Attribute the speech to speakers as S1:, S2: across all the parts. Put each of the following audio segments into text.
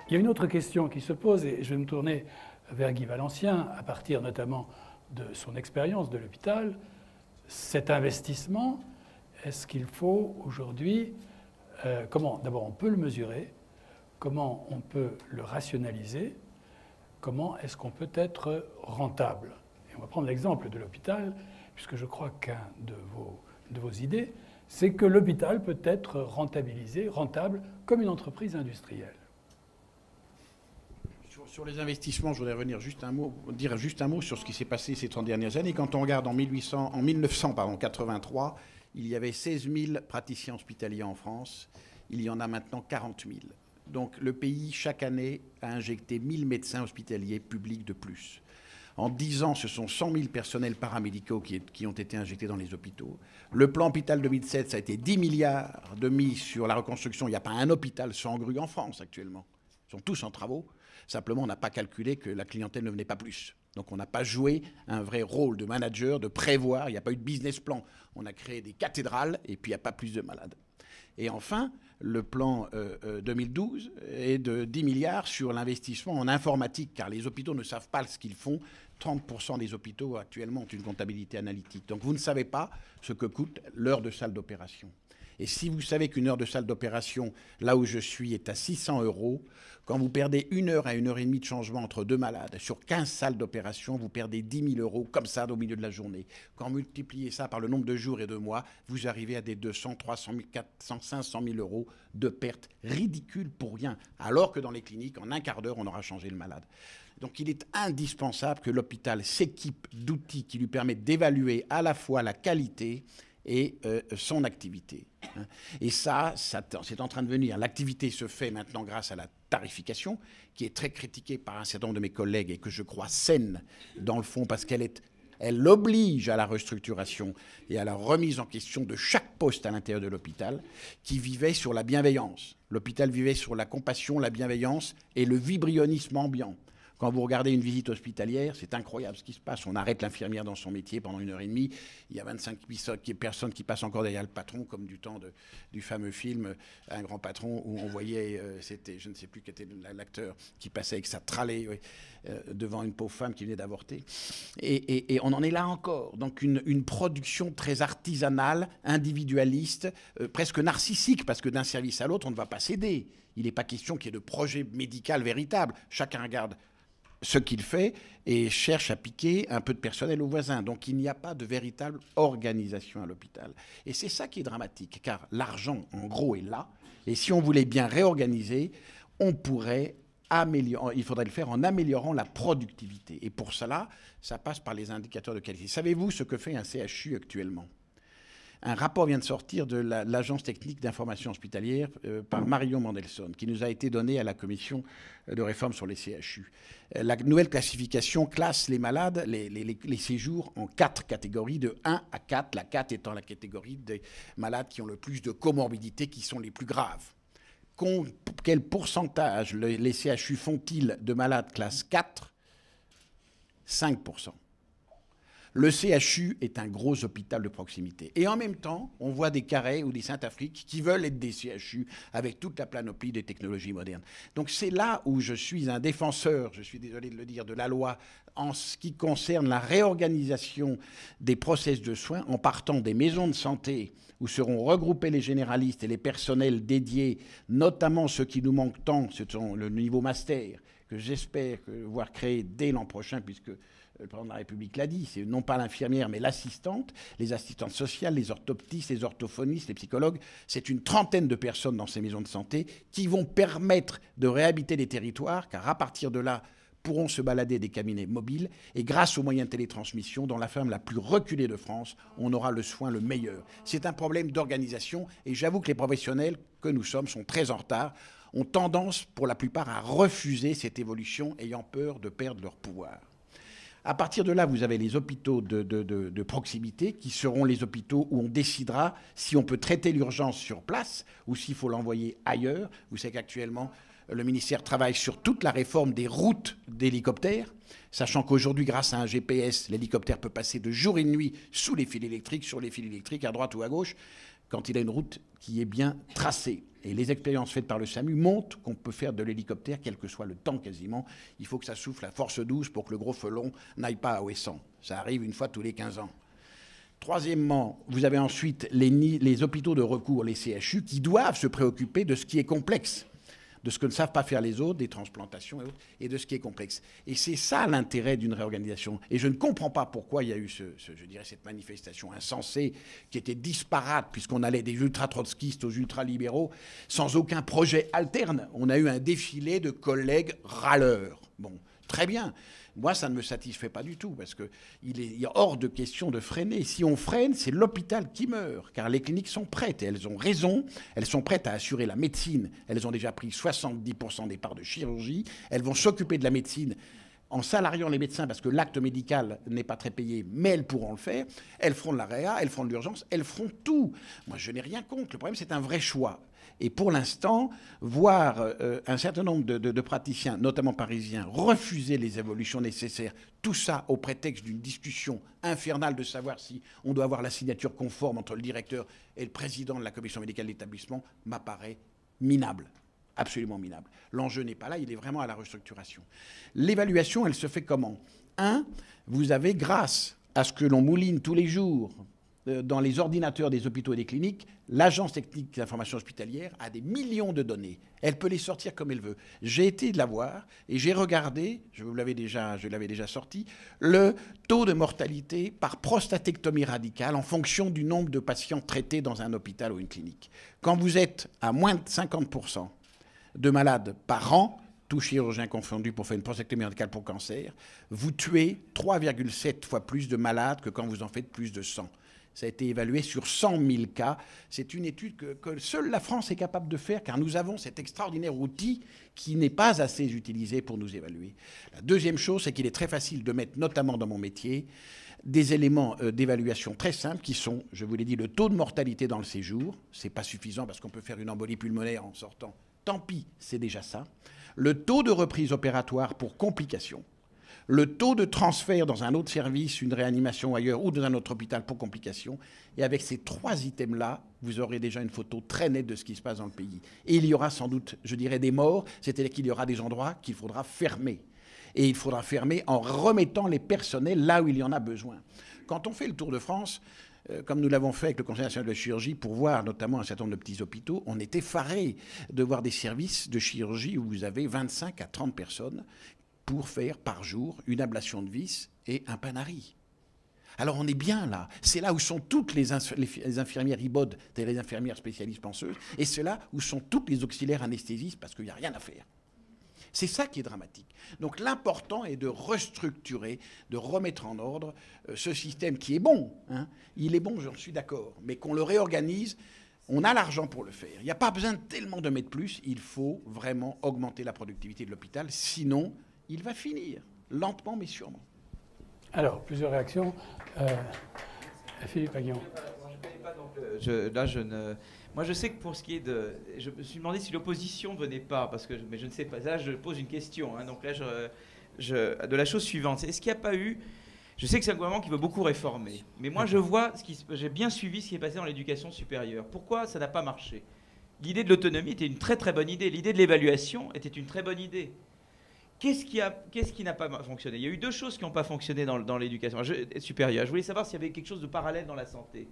S1: Il y a une autre question qui se pose, et je vais me tourner vers Guy Valencien, à partir notamment de son expérience de l'hôpital. Cet investissement, est-ce qu'il faut aujourd'hui, comment d'abord on peut le mesurer, comment on peut le rationaliser, comment est-ce qu'on peut être rentable? Et on va prendre l'exemple de l'hôpital, puisque je crois qu'un de vos idées, c'est que l'hôpital peut être rentabilisé, rentable, comme une entreprise industrielle.
S2: Sur les investissements, je voudrais dire juste un mot sur ce qui s'est passé ces 30 dernières années. Quand on regarde en 1983, il y avait 16 000 praticiens hospitaliers en France. Il y en a maintenant 40 000. Donc le pays, chaque année, a injecté 1 000 médecins hospitaliers publics de plus. En 10 ans, ce sont 100 000 personnels paramédicaux qui ont été injectés dans les hôpitaux. Le plan Hôpital 2007, ça a été 10 milliards de mis sur la reconstruction. Il n'y a pas un hôpital sans grue en France actuellement. Ils sont tous en travaux. Simplement, on n'a pas calculé que la clientèle ne venait pas plus. Donc on n'a pas joué un vrai rôle de manager, de prévoir. Il n'y a pas eu de business plan. On a créé des cathédrales et puis il n'y a pas plus de malades. Et enfin, le plan 2012 est de 10 milliards sur l'investissement en informatique, car les hôpitaux ne savent pas ce qu'ils font. 30% des hôpitaux actuellement ont une comptabilité analytique. Donc vous ne savez pas ce que coûte l'heure de salle d'opération. Et si vous savez qu'une heure de salle d'opération, là où je suis, est à 600 €, quand vous perdez 1 heure à 1 heure et demie de changement entre deux malades, sur 15 salles d'opération, vous perdez 10 000 € comme ça au milieu de la journée. Quand vous multipliez ça par le nombre de jours et de mois, vous arrivez à des 200, 300 000, 400, 500 000 € de pertes ridicules pour rien. Alors que dans les cliniques, en un quart d'heure, on aura changé le malade. Donc il est indispensable que l'hôpital s'équipe d'outils qui lui permettent d'évaluer à la fois la qualité et son activité. Et ça, c'est en train de venir. L'activité se fait maintenant grâce à la tarification, qui est très critiquée par un certain nombre de mes collègues et que je crois saine dans le fond, parce elle oblige à la restructuration et à la remise en question de chaque poste à l'intérieur de l'hôpital, qui vivait sur la bienveillance. L'hôpital vivait sur la compassion, la bienveillance et le vibrionnisme ambiant. Quand vous regardez une visite hospitalière, c'est incroyable ce qui se passe. On arrête l'infirmière dans son métier pendant 1 heure et demie. Il y a 25 personnes qui passent encore derrière le patron, comme du temps du fameux film Un grand patron, où on voyait, c'était, je ne sais plus qui était l'acteur, qui passait avec sa tralée devant une pauvre femme qui venait d'avorter. Et on en est là encore. Donc une production très artisanale, individualiste, presque narcissique, parce que d'un service à l'autre, on ne va pas céder. Il n'est pas question qu'il y ait de projet médical véritable. Chacun regarde ce qu'il fait et cherche à piquer un peu de personnel aux voisins. Donc il n'y a pas de véritable organisation à l'hôpital. Et c'est ça qui est dramatique, car l'argent, en gros, est là. Et si on voulait bien réorganiser, on pourrait il faudrait le faire en améliorant la productivité. Et pour cela, ça passe par les indicateurs de qualité. Savez-vous ce que fait un CHU actuellement ? Un rapport vient de sortir de l'Agence technique d'information hospitalière par Marion Mandelson, qui nous a été donné à la commission de réforme sur les CHU. La nouvelle classification classe les malades, les séjours, en 4 catégories, de 1 à 4, la 4 étant la catégorie des malades qui ont le plus de comorbidités, qui sont les plus graves. Quel pourcentage les CHU font-ils de malades classe 4 ? 5%. Le CHU est un gros hôpital de proximité. Et en même temps, on voit des Carhaix ou des Sainte-Afrique qui veulent être des CHU avec toute la panoplie des technologies modernes. Donc c'est là où je suis un défenseur, je suis désolé de le dire, de la loi en ce qui concerne la réorganisation des process de soins en partant des maisons de santé où seront regroupés les généralistes et les personnels dédiés, notamment ceux qui nous manquent tant, ce sont le niveau master, que j'espère voir créé dès l'an prochain, puisque le président de la République l'a dit, c'est non pas l'infirmière, mais l'assistante, les assistantes sociales, les orthoptistes, les orthophonistes, les psychologues. C'est une trentaine de personnes dans ces maisons de santé qui vont permettre de réhabiter les territoires, car à partir de là, pourront se balader des cabinets mobiles. Et grâce aux moyens de télétransmission, dans la ferme la plus reculée de France, on aura le soin le meilleur. C'est un problème d'organisation, et j'avoue que les professionnels que nous sommes sont très en retard, ont tendance pour la plupart à refuser cette évolution, ayant peur de perdre leur pouvoir. À partir de là, vous avez les hôpitaux de proximité qui seront les hôpitaux où on décidera si on peut traiter l'urgence sur place ou s'il faut l'envoyer ailleurs. Vous savez qu'actuellement, le ministère travaille sur toute la réforme des routes d'hélicoptères, sachant qu'aujourd'hui, grâce à un GPS, l'hélicoptère peut passer de jour et de nuit sous les fils électriques, sur les fils électriques, à droite ou à gauche. quand il a une route qui est bien tracée. Et les expériences faites par le SAMU montrent qu'on peut faire de l'hélicoptère, quel que soit le temps quasiment. Il faut que ça souffle à force douce pour que le gros frelon n'aille pas à Ouessant. Ça arrive une fois tous les 15 ans. Troisièmement, vous avez ensuite les hôpitaux de recours, les CHU, qui doivent se préoccuper de ce qui est complexe, de ce que ne savent pas faire les autres, des transplantations et autres, et de ce qui est complexe. Et c'est ça l'intérêt d'une réorganisation. Et je ne comprends pas pourquoi il y a eu je dirais, cette manifestation insensée qui était disparate, puisqu'on allait des ultra-trotskistes aux ultra-libéraux, sans aucun projet alterne. On a eu un défilé de collègues râleurs. Bon, très bien. Moi, ça ne me satisfait pas du tout, parce qu'il est hors de question de freiner. Si on freine, c'est l'hôpital qui meurt, car les cliniques sont prêtes, et elles ont raison, elles sont prêtes à assurer la médecine. Elles ont déjà pris 70% des parts de chirurgie, elles vont s'occuper de la médecine en salariant les médecins, parce que l'acte médical n'est pas très payé, mais elles pourront le faire. Elles feront de la réa, elles feront de l'urgence, elles feront tout. Moi, je n'ai rien contre. Le problème, c'est un vrai choix. Et pour l'instant, voir un certain nombre de praticiens, notamment parisiens, refuser les évolutions nécessaires, tout ça au prétexte d'une discussion infernale de savoir si on doit avoir la signature conforme entre le directeur et le président de la commission médicale d'établissement, m'apparaît minable. Absolument minable. L'enjeu n'est pas là, il est vraiment à la restructuration. L'évaluation, elle se fait comment? Vous avez, grâce à ce que l'on mouline tous les jours dans les ordinateurs des hôpitaux et des cliniques, l'Agence technique d'information hospitalière a des millions de données. Elle peut les sortir comme elle veut. J'ai été de la voir et j'ai regardé, je l'avais déjà sorti, le taux de mortalité par prostatectomie radicale en fonction du nombre de patients traités dans un hôpital ou une clinique. Quand vous êtes à moins de 50% de malades par an, tous chirurgiens confondus, pour faire une prostatectomie radicale pour cancer, vous tuez 3,7 fois plus de malades que quand vous en faites plus de 100. Ça a été évalué sur 100 000 cas. C'est une étude que seule la France est capable de faire, car nous avons cet extraordinaire outil qui n'est pas assez utilisé pour nous évaluer. La deuxième chose, c'est qu'il est très facile de mettre, notamment dans mon métier, des éléments d'évaluation très simples qui sont, je vous l'ai dit, le taux de mortalité dans le séjour. Ce n'est pas suffisant parce qu'on peut faire une embolie pulmonaire en sortant. Tant pis, c'est déjà ça. Le taux de reprise opératoire pour complications. Le taux de transfert dans un autre service, une réanimation ailleurs ou dans un autre hôpital pour complications. Et avec ces trois items-là, vous aurez déjà une photo très nette de ce qui se passe dans le pays. Et il y aura sans doute, je dirais, des morts, c'est-à-dire qu'il y aura des endroits qu'il faudra fermer. Et il faudra fermer en remettant les personnels là où il y en a besoin. Quand on fait le Tour de France, comme nous l'avons fait avec le Conseil national de chirurgie, pour voir notamment un certain nombre de petits hôpitaux, on est effaré de voir des services de chirurgie où vous avez 25 à 30 personnes pour faire par jour une ablation de vis et un panari. Alors on est bien là. C'est là où sont toutes les infirmières IBOD, c'est-à-dire les infirmières spécialistes penseuses, et c'est là où sont toutes les auxiliaires anesthésistes, parce qu'il n'y a rien à faire. C'est ça qui est dramatique. Donc l'important est de restructurer, de remettre en ordre ce système qui est bon. Hein. Il est bon, j'en suis d'accord, mais qu'on le réorganise. On a l'argent pour le faire. Il n'y a pas besoin de tellement de mettre plus. Il faut vraiment augmenter la productivité de l'hôpital. Sinon, il va finir, lentement mais sûrement.
S1: Alors, plusieurs réactions. Philippe Aghion.
S3: Moi, je sais que pour ce qui est de... Je me suis demandé si l'opposition ne venait pas, mais je ne sais pas. Là, je pose une question. Hein, donc là, de la chose suivante. Est-ce qu'il n'y a pas eu... Je sais que c'est un gouvernement qui veut beaucoup réformer. Mais moi, je vois... J'ai bien suivi ce qui est passé dans l'éducation supérieure. Pourquoi ça n'a pas marché? L'idée de l'autonomie était une très très bonne idée. L'idée de l'évaluation était une très bonne idée. Qu'est-ce qui n'a pas fonctionné? Il y a eu deux choses qui n'ont pas fonctionné dans l'éducation supérieure. Je voulais savoir s'il y avait quelque chose de parallèle dans la santé.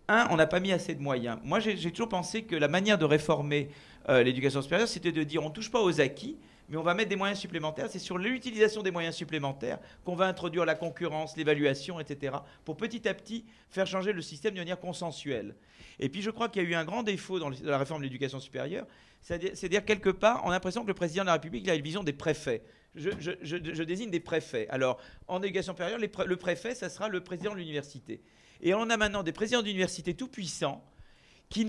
S3: Un, on n'a pas mis assez de moyens. Moi, j'ai toujours pensé que la manière de réformer l'éducation supérieure, c'était de dire on ne touche pas aux acquis, mais on va mettre des moyens supplémentaires. C'est sur l'utilisation des moyens supplémentaires qu'on va introduire la concurrence, l'évaluation, etc., pour petit à petit faire changer le système de manière consensuelle. Et puis, je crois qu'il y a eu un grand défaut dans la réforme de l'éducation supérieure, c'est-à-dire quelque part, on a l'impression que le président de la République il a une vision des préfets. Je désigne des préfets. Alors, en éducation supérieure, le préfet, ça sera le président de l'université. Et on a maintenant des présidents d'université tout puissants qui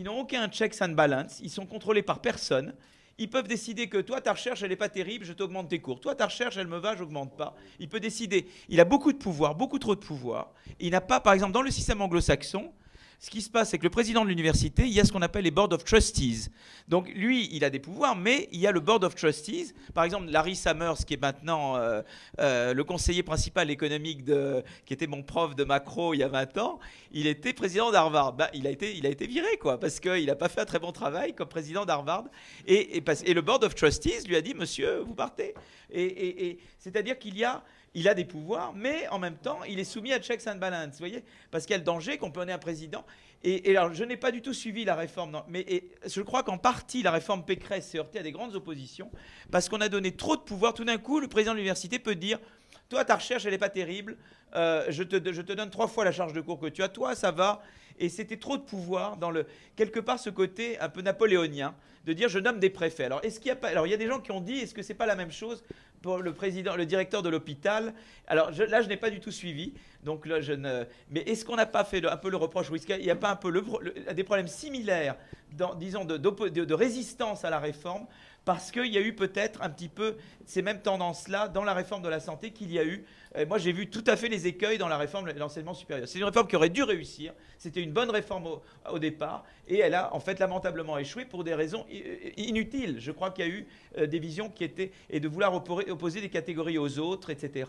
S3: n'ont aucun checks and balance, ils sont contrôlés par personne. Ils peuvent décider que toi, ta recherche, elle n'est pas terrible, je t'augmente tes cours. Toi, ta recherche, elle me va, je n'augmente pas. Il peut décider. Il a beaucoup de pouvoir, beaucoup trop de pouvoir. Il n'a pas, par exemple, dans le système anglo-saxon, ce qui se passe, c'est que le président de l'université, il y a ce qu'on appelle les Board of Trustees. Donc lui, il a des pouvoirs, mais il y a le Board of Trustees. Par exemple, Larry Summers, qui est maintenant le conseiller principal économique, qui était mon prof de macro il y a 20 ans, il était président d'Harvard. Bah, il a été viré, quoi, parce qu'il n'a pas fait un très bon travail comme président d'Harvard. Et le Board of Trustees lui a dit, monsieur, vous partez. Et c'est-à-dire il a des pouvoirs, mais en même temps, il est soumis à checks and balances, vous voyez, parce qu'il y a le danger qu'on peut donner un président. Et alors, je n'ai pas du tout suivi la réforme, mais je crois qu'en partie, la réforme Pécresse s'est heurtée à des grandes oppositions, parce qu'on a donné trop de pouvoir. Tout d'un coup, le président de l'université peut dire, toi, ta recherche, elle n'est pas terrible, je te donne 3 fois la charge de cours que tu as, toi, ça va. Et c'était trop de pouvoir dans quelque part ce côté un peu napoléonien de dire je nomme des préfets. Alors est-ce qu'il y a pas, alors il y a des gens qui ont dit est-ce que c'est pas la même chose pour le directeur de l'hôpital. Alors là je n'ai pas du tout suivi. Donc là mais est-ce qu'on n'a pas fait un peu le reproche ou est-ce qu'il n'y a pas un peu des problèmes similaires disons de résistance à la réforme parce qu'il y a eu peut-être un petit peu ces mêmes tendances-là dans la réforme de la santé qu'il y a eu. Moi, j'ai vu tout à fait les écueils dans la réforme de l'enseignement supérieur. C'est une réforme qui aurait dû réussir. C'était une bonne réforme au départ. Et elle a, en fait, lamentablement échoué pour des raisons inutiles. Je crois qu'il y a eu des visions qui étaient... et de vouloir opposer des catégories aux autres, etc.